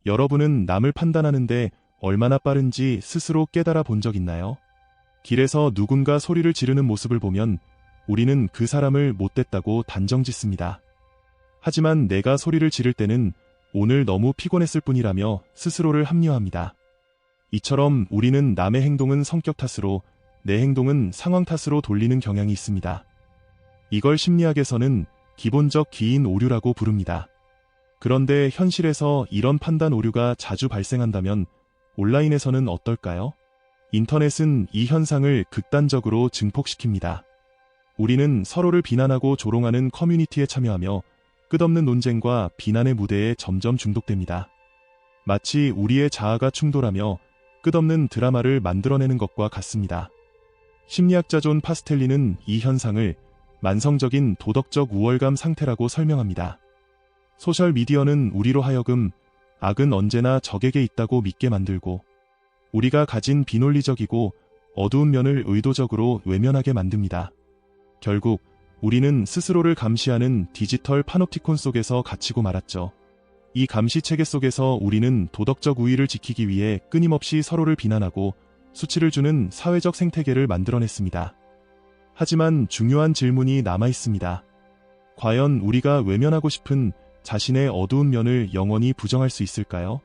여러분은 남을 판단하는데 얼마나 빠른지 스스로 깨달아 본 적 있나요? 길에서 누군가 소리를 지르는 모습을 보면 우리는 그 사람을 못됐다고 단정짓습니다. 하지만 내가 소리를 지를 때는 오늘 너무 피곤했을 뿐이라며 스스로를 합리화합니다. 이처럼 우리는 남의 행동은 성격 탓으로, 내 행동은 상황 탓으로 돌리는 경향이 있습니다. 이걸 심리학에서는 기본적 기인 오류라고 부릅니다. 그런데 현실에서 이런 판단 오류가 자주 발생한다면 온라인에서는 어떨까요? 인터넷은 이 현상을 극단적으로 증폭시킵니다. 우리는 서로를 비난하고 조롱하는 커뮤니티에 참여하며 끝없는 논쟁과 비난의 무대에 점점 중독됩니다. 마치 우리의 자아가 충돌하며 끝없는 드라마를 만들어내는 것과 같습니다. 심리학자 존 파스텔리는 이 현상을 만성적인 도덕적 우월감 상태라고 설명합니다. 소셜미디어는 우리로 하여금 악은 언제나 적에게 있다고 믿게 만들고 우리가 가진 비논리적이고 어두운 면을 의도적으로 외면하게 만듭니다. 결국 우리는 스스로를 감시하는 디지털 파놉티콘 속에서 갇히고 말았죠. 이 감시 체계 속에서 우리는 도덕적 우위를 지키기 위해 끊임없이 서로를 비난하고 수치를 주는 사회적 생태계를 만들어냈습니다. 하지만 중요한 질문이 남아 있습니다. 과연 우리가 외면하고 싶은 자신의 어두운 면을 영원히 부정할 수 있을까요?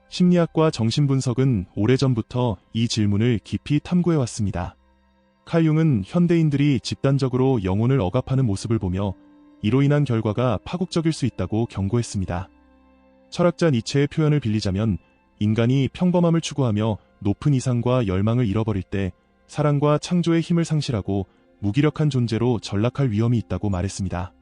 심리학과 정신분석은 오래전부터 이 질문을 깊이 탐구해왔습니다. 칼 융은 현대인들이 집단적으로 영혼을 억압하는 모습을 보며 이로 인한 결과가 파국적일 수 있다고 경고했습니다. 철학자 니체의 표현을 빌리자면 인간이 평범함을 추구하며 높은 이상과 열망을 잃어버릴 때 사랑과 창조의 힘을 상실하고 무기력한 존재로 전락할 위험이 있다고 말했습니다.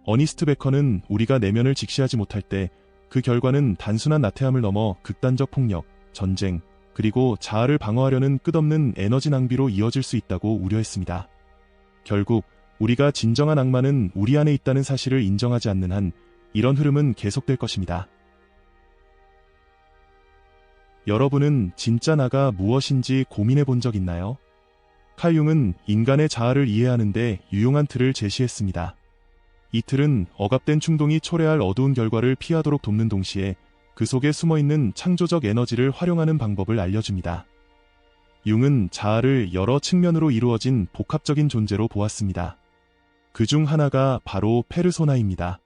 어니스트 베커는 우리가 내면을 직시하지 못할 때 그 결과는 단순한 나태함을 넘어 극단적 폭력, 전쟁, 그리고 자아를 방어하려는 끝없는 에너지 낭비로 이어질 수 있다고 우려했습니다. 결국 우리가 진정한 악마는 우리 안에 있다는 사실을 인정하지 않는 한 이런 흐름은 계속될 것입니다. 여러분은 진짜 나가 무엇인지 고민해 본 적 있나요? 칼 융은 인간의 자아를 이해하는 데 유용한 틀을 제시했습니다. 이 틀은 억압된 충동이 초래할 어두운 결과를 피하도록 돕는 동시에 그 속에 숨어있는 창조적 에너지를 활용하는 방법을 알려줍니다. 융은 자아를 여러 측면으로 이루어진 복합적인 존재로 보았습니다. 그 중 하나가 바로 페르소나입니다.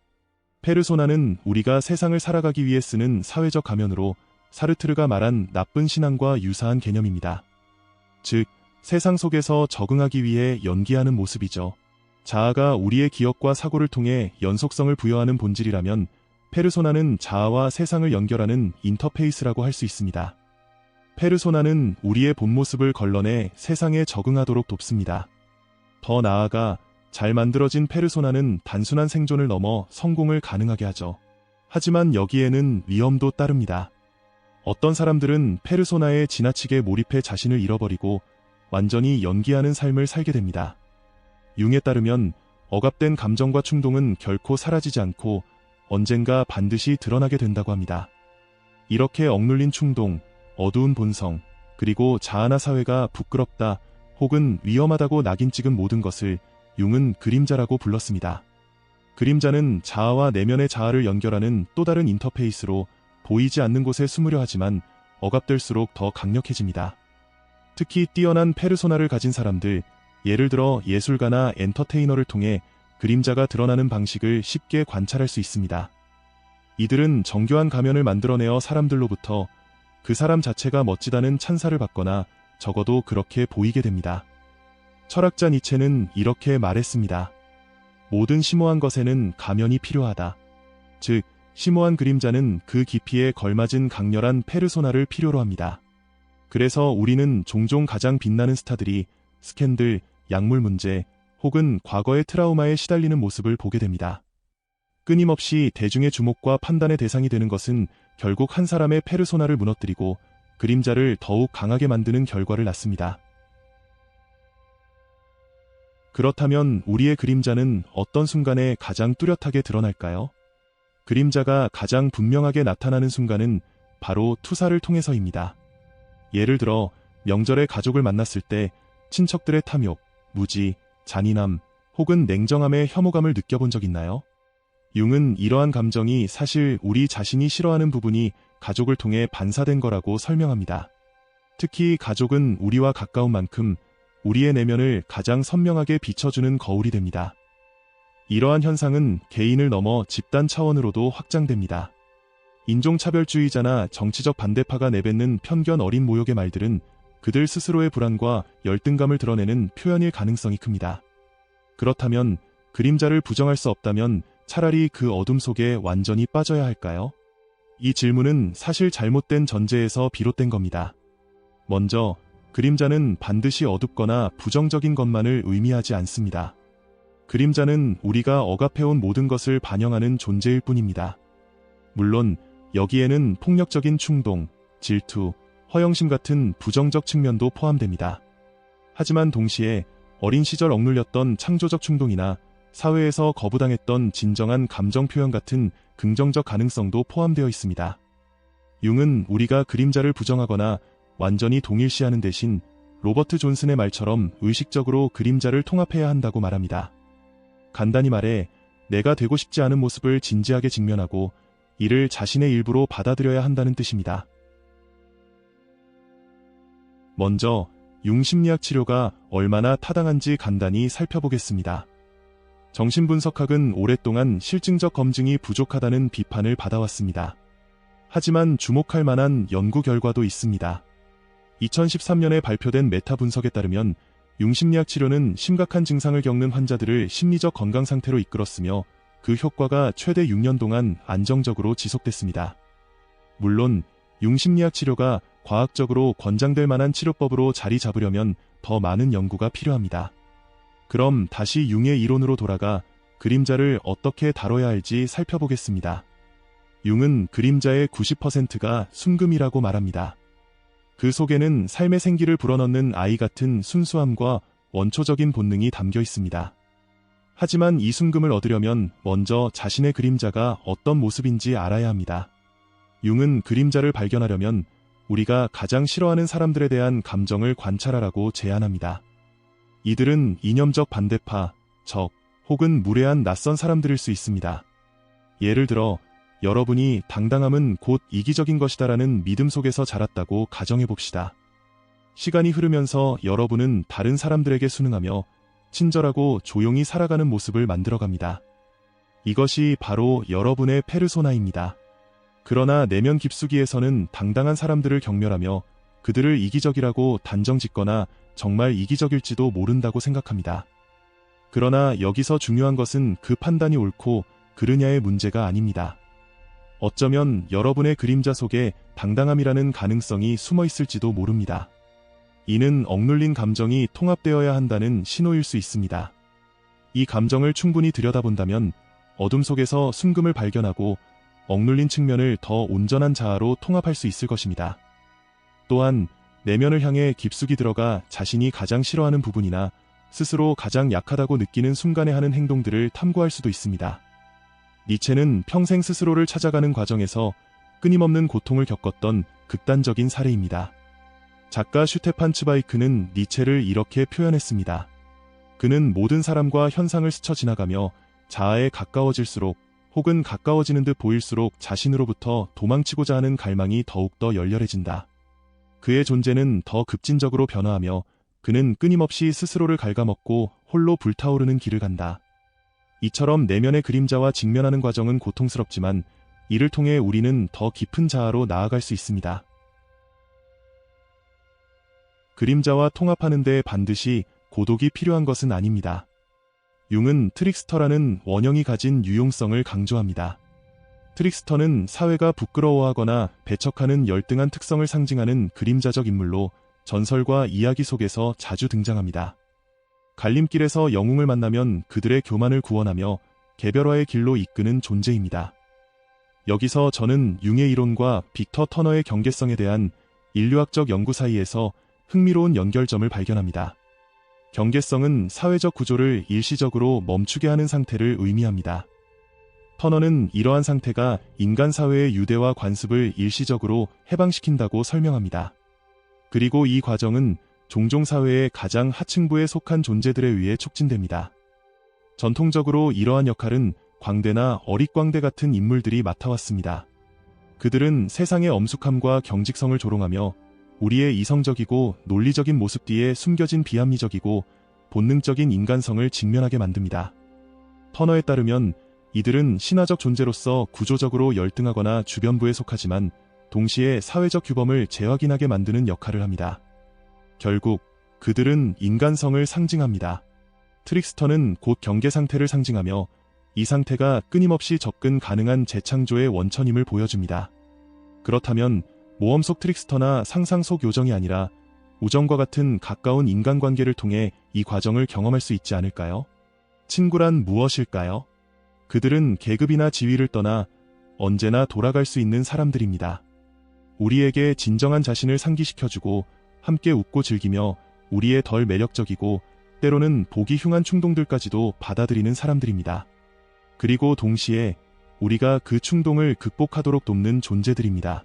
페르소나는 우리가 세상을 살아가기 위해 쓰는 사회적 가면으로 사르트르가 말한 나쁜 신앙과 유사한 개념입니다. 즉, 세상 속에서 적응하기 위해 연기하는 모습이죠. 자아가 우리의 기억과 사고를 통해 연속성을 부여하는 본질이라면 페르소나는 자아와 세상을 연결하는 인터페이스라고 할 수 있습니다. 페르소나는 우리의 본 모습을 걸러내 세상에 적응하도록 돕습니다. 더 나아가 잘 만들어진 페르소나는 단순한 생존을 넘어 성공을 가능하게 하죠. 하지만 여기에는 위험도 따릅니다. 어떤 사람들은 페르소나에 지나치게 몰입해 자신을 잃어버리고 완전히 연기하는 삶을 살게 됩니다. 융에 따르면 억압된 감정과 충동은 결코 사라지지 않고 언젠가 반드시 드러나게 된다고 합니다. 이렇게 억눌린 충동, 어두운 본성, 그리고 자아나 사회가 부끄럽다 혹은 위험하다고 낙인 찍은 모든 것을 융은 그림자라고 불렀습니다. 그림자는 자아와 내면의 자아를 연결하는 또 다른 인터페이스로 보이지 않는 곳에 숨으려 하지만 억압될수록 더 강력해집니다. 특히 뛰어난 페르소나를 가진 사람들, 예를 들어 예술가나 엔터테이너를 통해 그림자가 드러나는 방식을 쉽게 관찰할 수 있습니다. 이들은 정교한 가면을 만들어내어 사람들로부터 그 사람 자체가 멋지다는 찬사를 받거나 적어도 그렇게 보이게 됩니다. 철학자 니체는 이렇게 말했습니다. 모든 심오한 것에는 가면이 필요하다. 즉, 심오한 그림자는 그 깊이에 걸맞은 강렬한 페르소나를 필요로 합니다. 그래서 우리는 종종 가장 빛나는 스타들이 스캔들, 약물 문제, 혹은 과거의 트라우마에 시달리는 모습을 보게 됩니다. 끊임없이 대중의 주목과 판단의 대상이 되는 것은 결국 한 사람의 페르소나를 무너뜨리고 그림자를 더욱 강하게 만드는 결과를 낳습니다. 그렇다면 우리의 그림자는 어떤 순간에 가장 뚜렷하게 드러날까요? 그림자가 가장 분명하게 나타나는 순간은 바로 투사를 통해서입니다. 예를 들어 명절에 가족을 만났을 때 친척들의 탐욕, 무지, 잔인함 혹은 냉정함의 혐오감을 느껴본 적 있나요? 융은 이러한 감정이 사실 우리 자신이 싫어하는 부분이 가족을 통해 반사된 거라고 설명합니다. 특히 가족은 우리와 가까운 만큼 우리의 내면을 가장 선명하게 비춰주는 거울이 됩니다. 이러한 현상은 개인을 넘어 집단 차원으로도 확장됩니다. 인종차별주의자나 정치적 반대파가 내뱉는 편견 어린 모욕의 말들은 그들 스스로의 불안과 열등감을 드러내는 표현일 가능성이 큽니다. 그렇다면 그림자를 부정할 수 없다면 차라리 그 어둠 속에 완전히 빠져야 할까요? 이 질문은 사실 잘못된 전제에서 비롯된 겁니다. 먼저, 그림자는 반드시 어둡거나 부정적인 것만을 의미하지 않습니다. 그림자는 우리가 억압해온 모든 것을 반영하는 존재일 뿐입니다. 물론 여기에는 폭력적인 충동, 질투, 허영심 같은 부정적 측면도 포함됩니다. 하지만 동시에 어린 시절 억눌렸던 창조적 충동이나 사회에서 거부당했던 진정한 감정 표현 같은 긍정적 가능성도 포함되어 있습니다. 융은 우리가 그림자를 부정하거나 완전히 동일시하는 대신 로버트 존슨의 말처럼 의식적으로 그림자를 통합해야 한다고 말합니다. 간단히 말해 내가 되고 싶지 않은 모습을 진지하게 직면하고 이를 자신의 일부로 받아들여야 한다는 뜻입니다. 먼저 융 심리학 치료가 얼마나 타당한지 간단히 살펴보겠습니다. 정신분석학은 오랫동안 실증적 검증이 부족하다는 비판을 받아왔습니다. 하지만 주목할 만한 연구 결과도 있습니다. 2013년에 발표된 메타 분석에 따르면 융심리학 치료는 심각한 증상을 겪는 환자들을 심리적 건강 상태로 이끌었으며 그 효과가 최대 6년 동안 안정적으로 지속됐습니다. 물론 융심리학 치료가 과학적으로 권장될 만한 치료법으로 자리 잡으려면 더 많은 연구가 필요합니다. 그럼 다시 융의 이론으로 돌아가 그림자를 어떻게 다뤄야 할지 살펴보겠습니다. 융은 그림자의 90%가 순금이라고 말합니다. 그 속에는 삶의 생기를 불어넣는 아이 같은 순수함과 원초적인 본능이 담겨 있습니다. 하지만 이 순금을 얻으려면 먼저 자신의 그림자가 어떤 모습인지 알아야 합니다. 융은 그림자를 발견하려면 우리가 가장 싫어하는 사람들에 대한 감정을 관찰하라고 제안합니다. 이들은 이념적 반대파, 적, 혹은 무례한 낯선 사람들일 수 있습니다. 예를 들어 여러분이 당당함은 곧 이기적인 것이다라는 믿음 속에서 자랐다고 가정해봅시다. 시간이 흐르면서 여러분은 다른 사람들에게 순응하며 친절하고 조용히 살아가는 모습을 만들어갑니다. 이것이 바로 여러분의 페르소나입니다. 그러나 내면 깊숙이에서는 당당한 사람들을 경멸하며 그들을 이기적이라고 단정짓거나 정말 이기적일지도 모른다고 생각합니다. 그러나 여기서 중요한 것은 그 판단이 옳고 그르냐의 문제가 아닙니다. 어쩌면 여러분의 그림자 속에 당당함이라는 가능성이 숨어 있을지도 모릅니다. 이는 억눌린 감정이 통합되어야 한다는 신호일 수 있습니다. 이 감정을 충분히 들여다본다면 어둠 속에서 순금을 발견하고 억눌린 측면을 더 온전한 자아로 통합할 수 있을 것입니다. 또한 내면을 향해 깊숙이 들어가 자신이 가장 싫어하는 부분이나 스스로 가장 약하다고 느끼는 순간에 하는 행동들을 탐구할 수도 있습니다. 니체는 평생 스스로를 찾아가는 과정에서 끊임없는 고통을 겪었던 극단적인 사례입니다. 작가 슈테판 츠바이크는 니체를 이렇게 표현했습니다. 그는 모든 사람과 현상을 스쳐 지나가며 자아에 가까워질수록 혹은 가까워지는 듯 보일수록 자신으로부터 도망치고자 하는 갈망이 더욱더 열렬해진다. 그의 존재는 더 급진적으로 변화하며 그는 끊임없이 스스로를 갉아먹고 홀로 불타오르는 길을 간다. 이처럼 내면의 그림자와 직면하는 과정은 고통스럽지만 이를 통해 우리는 더 깊은 자아로 나아갈 수 있습니다. 그림자와 통합하는 데 반드시 고독이 필요한 것은 아닙니다. 융은 트릭스터라는 원형이 가진 유용성을 강조합니다. 트릭스터는 사회가 부끄러워하거나 배척하는 열등한 특성을 상징하는 그림자적 인물로 전설과 이야기 속에서 자주 등장합니다. 갈림길에서 영웅을 만나면 그들의 교만을 구원하며 개별화의 길로 이끄는 존재입니다. 여기서 저는 융의 이론과 빅터 터너의 경계성에 대한 인류학적 연구 사이에서 흥미로운 연결점을 발견합니다. 경계성은 사회적 구조를 일시적으로 멈추게 하는 상태를 의미합니다. 터너는 이러한 상태가 인간 사회의 유대와 관습을 일시적으로 해방시킨다고 설명합니다. 그리고 이 과정은 종종 사회의 가장 하층부에 속한 존재들에 의해 촉진됩니다. 전통적으로 이러한 역할은 광대나 어릿광대 같은 인물들이 맡아왔습니다. 그들은 세상의 엄숙함과 경직성을 조롱하며 우리의 이성적이고 논리적인 모습 뒤에 숨겨진 비합리적이고 본능적인 인간성을 직면하게 만듭니다. 터너에 따르면 이들은 신화적 존재로서 구조적으로 열등하거나 주변부에 속하지만 동시에 사회적 규범을 재확인하게 만드는 역할을 합니다. 결국 그들은 인간성을 상징합니다. 트릭스터는 곧 경계 상태를 상징하며 이 상태가 끊임없이 접근 가능한 재창조의 원천임을 보여줍니다. 그렇다면 모험 속 트릭스터나 상상 속 요정이 아니라 우정과 같은 가까운 인간관계를 통해 이 과정을 경험할 수 있지 않을까요? 친구란 무엇일까요? 그들은 계급이나 지위를 떠나 언제나 돌아갈 수 있는 사람들입니다. 우리에게 진정한 자신을 상기시켜주고 함께 웃고 즐기며 우리의 덜 매력적이고 때로는 보기 흉한 충동들까지도 받아들이는 사람들입니다. 그리고 동시에 우리가 그 충동을 극복하도록 돕는 존재들입니다.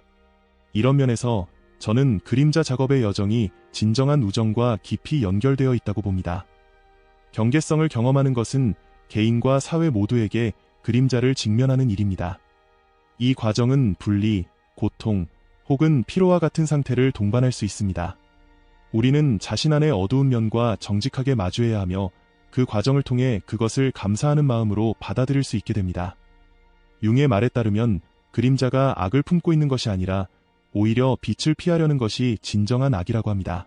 이런 면에서 저는 그림자 작업의 여정이 진정한 우정과 깊이 연결되어 있다고 봅니다. 경계성을 경험하는 것은 개인과 사회 모두에게 그림자를 직면하는 일입니다. 이 과정은 분리, 고통, 혹은 피로와 같은 상태를 동반할 수 있습니다. 우리는 자신 안의 어두운 면과 정직하게 마주해야 하며 그 과정을 통해 그것을 감사하는 마음으로 받아들일 수 있게 됩니다. 융의 말에 따르면 그림자가 악을 품고 있는 것이 아니라 오히려 빛을 피하려는 것이 진정한 악이라고 합니다.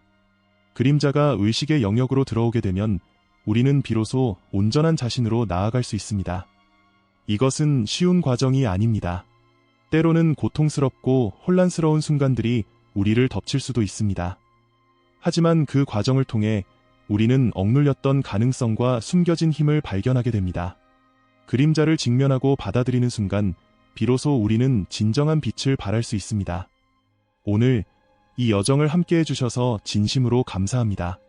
그림자가 의식의 영역으로 들어오게 되면 우리는 비로소 온전한 자신으로 나아갈 수 있습니다. 이것은 쉬운 과정이 아닙니다. 때로는 고통스럽고 혼란스러운 순간들이 우리를 덮칠 수도 있습니다. 하지만 그 과정을 통해 우리는 억눌렸던 가능성과 숨겨진 힘을 발견하게 됩니다. 그림자를 직면하고 받아들이는 순간 비로소 우리는 진정한 빛을 발할 수 있습니다. 오늘 이 여정을 함께 해주셔서 진심으로 감사합니다.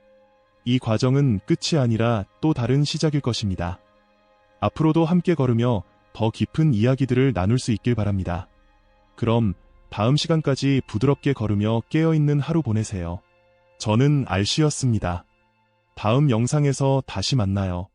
이 과정은 끝이 아니라 또 다른 시작일 것입니다. 앞으로도 함께 걸으며 더 깊은 이야기들을 나눌 수 있길 바랍니다. 그럼 다음 시간까지 부드럽게 걸으며 깨어있는 하루 보내세요. 저는 알씨였습니다. 다음 영상에서 다시 만나요.